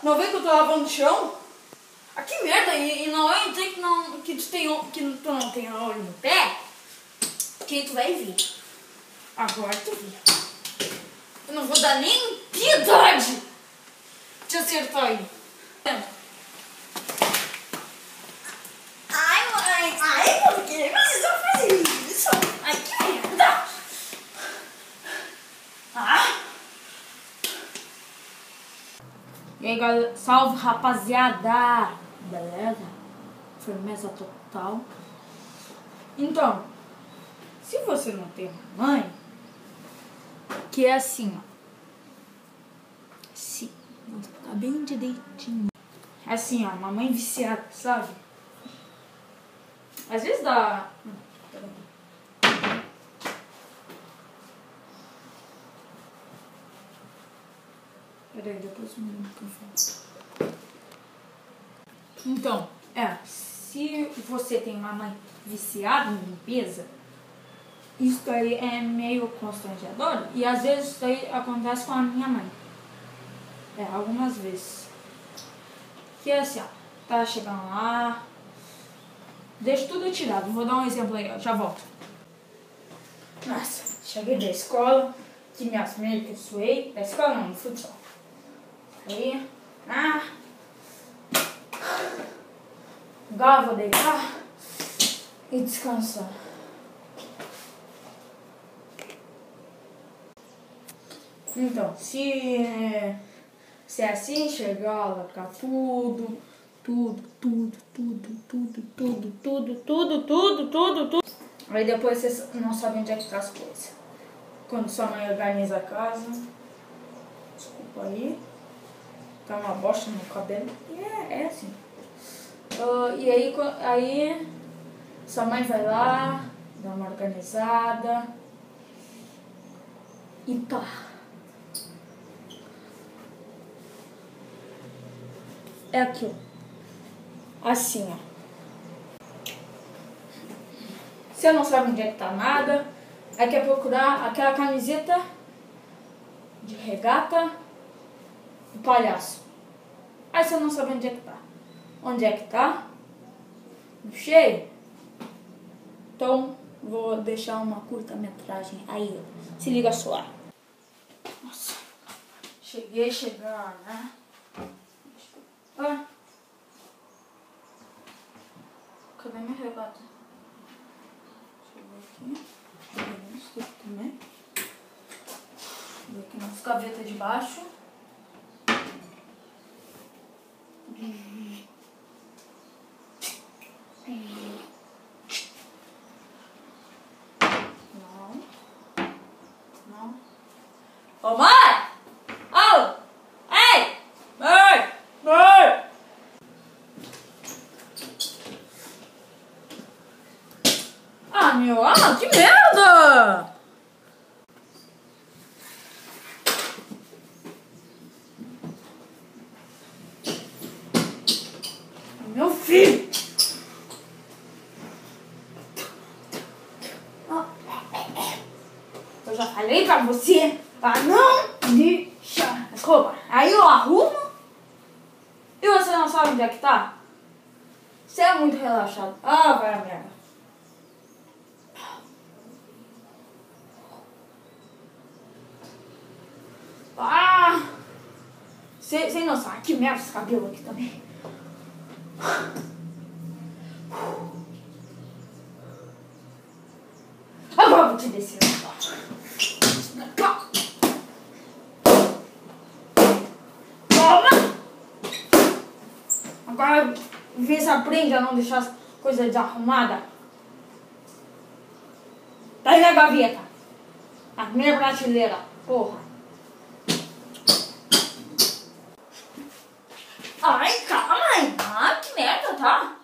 Não vê que eu tô lavando o chão? Ah, que merda, e não é dizer que tu não tem olho no pé, que tu vai vir. Agora tu vê. Eu não vou dar nem piedade de acertar aí. Ai, mãe, ai, por que vocês vão fazer isso? Ai, que merda. Ah. E aí, galera, salve, rapaziada. Beleza? Firmeza total. Então, se você não tem uma mãe, que é assim, ó. Sim, vou explicar bem direitinho. É assim, ó, uma mãe viciada, sabe? Às vezes dá... Peraí, depois me lembro o que eu falo. Então, se você tem uma mãe viciada em limpeza, isso aí é meio constrangedor. E às vezes isso aí acontece com a minha mãe. Algumas vezes. Que é assim, ó, tá chegando lá, deixa tudo tirado. Vou dar um exemplo aí, ó, já volto. Nossa, cheguei da escola, que minhas meias que eu suei, da escola não, do futsal. Aí, agora vou deitar e descansar. Então, se é assim, chegar, largar tudo. Aí depois vocês não sabem onde é que tá as coisas. Quando sua mãe organiza a casa, desculpa aí, tá uma bosta no cabelo. E é assim. E aí sua mãe vai lá, dá uma organizada e pá. É aquilo. Assim, ó. Você não sabe onde é que tá nada, aí quer procurar aquela camiseta de regata do palhaço. Aí você não sabe onde é que tá. Onde é que tá? No cheio? Então, vou deixar uma curta-metragem aí, ó. Se liga só. Nossa. Chegando, né? Cadê minha regata? Deixa eu ver aqui. Isso aqui também. Vou aqui nas gavetas de baixo. Não. Ô, mãe! Ô! Ei! Mãe! Mãe! Que merda! Meu filho! Eu já falei pra você pra não deixar as roupas. Aí eu arrumo e você não sabe onde é que tá? Você é muito relaxado. Vai a merda. Sem noção. Que merda esse cabelo aqui também. Agora eu vou te descer. Toma! Agora vê se aprende a não deixar as coisas desarrumadas. Tá aí na gaveta. Na primeira prateleira. Porra. Ai, calma aí. Que merda, tá?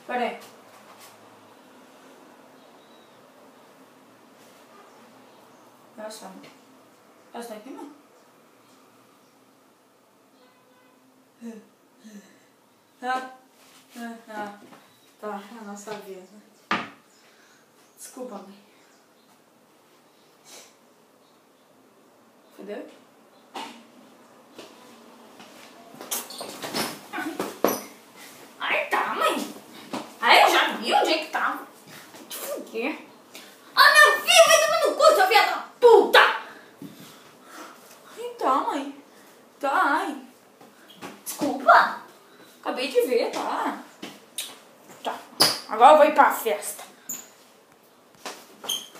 Pera aí. Essa aqui não. Tá, eu não sabia. Desculpa, mãe. Entendeu? Opa! Acabei de ver, tá? Tá. Agora eu vou ir pra festa.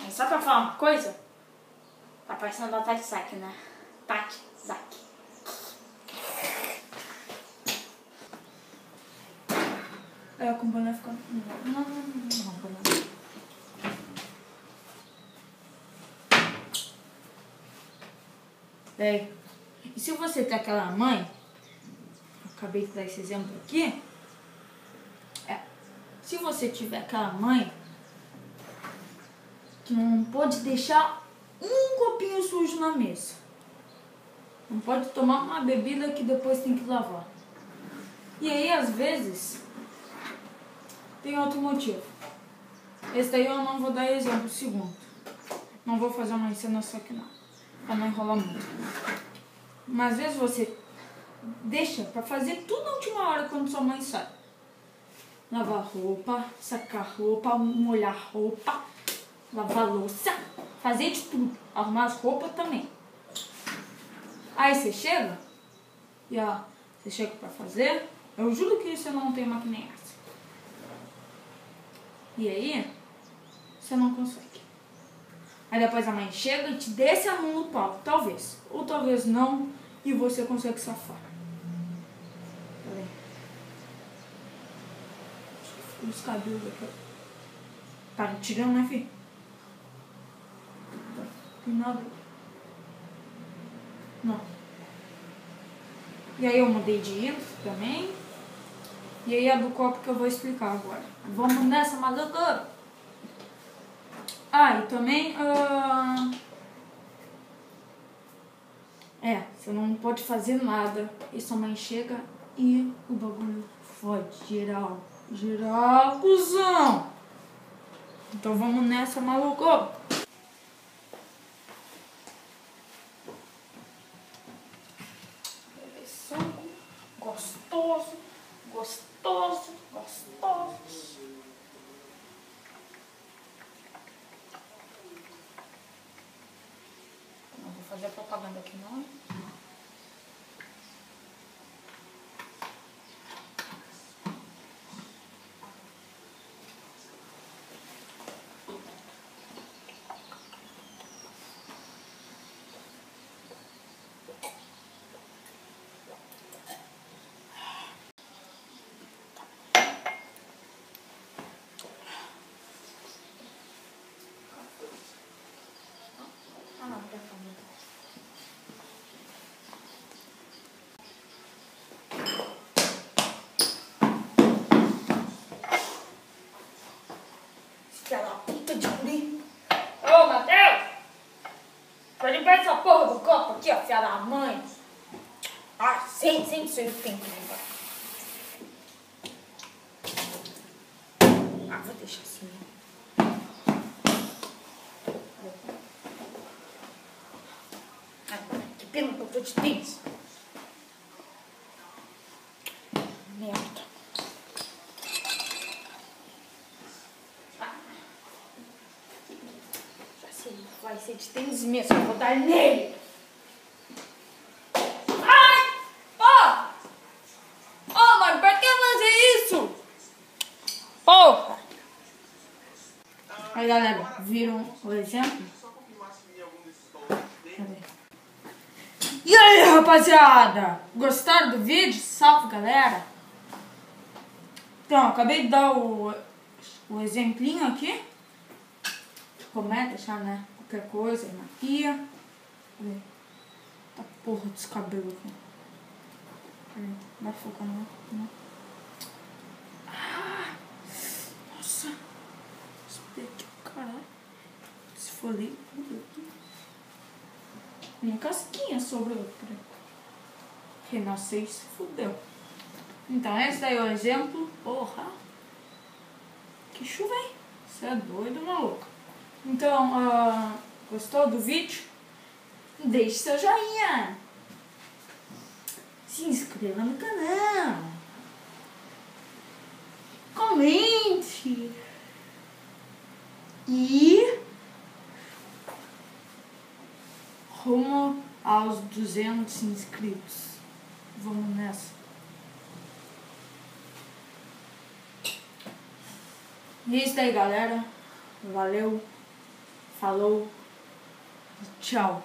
Mas só pra falar uma coisa. Tá parecendo a Tati Zaki, né? Tati Zaki. É, com o boné ficando... Não. É. E se você tem aquela mãe, acabei de dar esse exemplo aqui, se você tiver aquela mãe que não pode deixar um copinho sujo na mesa, não pode tomar uma bebida que depois tem que lavar. E aí, às vezes, tem outro motivo. Esse daí eu não vou dar exemplo segundo. Não vou fazer uma encenação aqui não, pra não enrolar muito. Mas às vezes você deixa pra fazer tudo na última hora quando sua mãe sai. Lavar roupa, sacar roupa, molhar roupa, lavar louça, fazer de tudo. Arrumar as roupas também. Aí você chega, e ó, você chega pra fazer, eu juro que você não tem uma que nem essa. E aí, você não consegue. Aí depois a mãe chega e te desce a mão no pau, talvez. Ou talvez não, e você consegue safar. Peraí. Os cabelos aqui. Tá me tirando, né, filho? Tem nada. Não. E aí eu mudei de hino também. E aí a do copo que eu vou explicar agora. Vamos nessa, maluco! Ah, e também... você não pode fazer nada. E sua mãe chega e o bagulho fode geral. Geral, cuzão! Então vamos nessa, maluco! Gostoso, gostoso, gostoso. Não vou fazer propaganda aqui não. Filha da puta de guri. Ô, Matheus! Pode limpar essa porra do copo aqui, ó, filha da mãe. Ah, sempre sei que tem que limpar. Ah, vou deixar assim. Ai, que pena que eu tô de tênis. Merda. Vai ser de tênis mesmo, eu vou dar nele. Ai! Oh, mas pra que fazer isso? Porra! Aí, galera, viram o exemplo? Cadê? E aí, rapaziada? Gostaram do vídeo? Salve, galera! Então, acabei de dar o exemplinho aqui. Comenta, deixar, né? Qualquer coisa aí na pia. Tá porra dos cabelos aqui. Vai focar no... Ah, nossa. Espera aqui, caralho. Se for ali, minha casquinha sobrou. Renasceu e se fudeu. Então, esse daí é o exemplo. Porra. Que chuva, hein? Você é doido, maluco. Então, gostou do vídeo? Deixe seu joinha. Se inscreva no canal. Comente. E rumo aos 200 inscritos. Vamos nessa. E é isso aí, galera. Valeu. Falou. Tchau.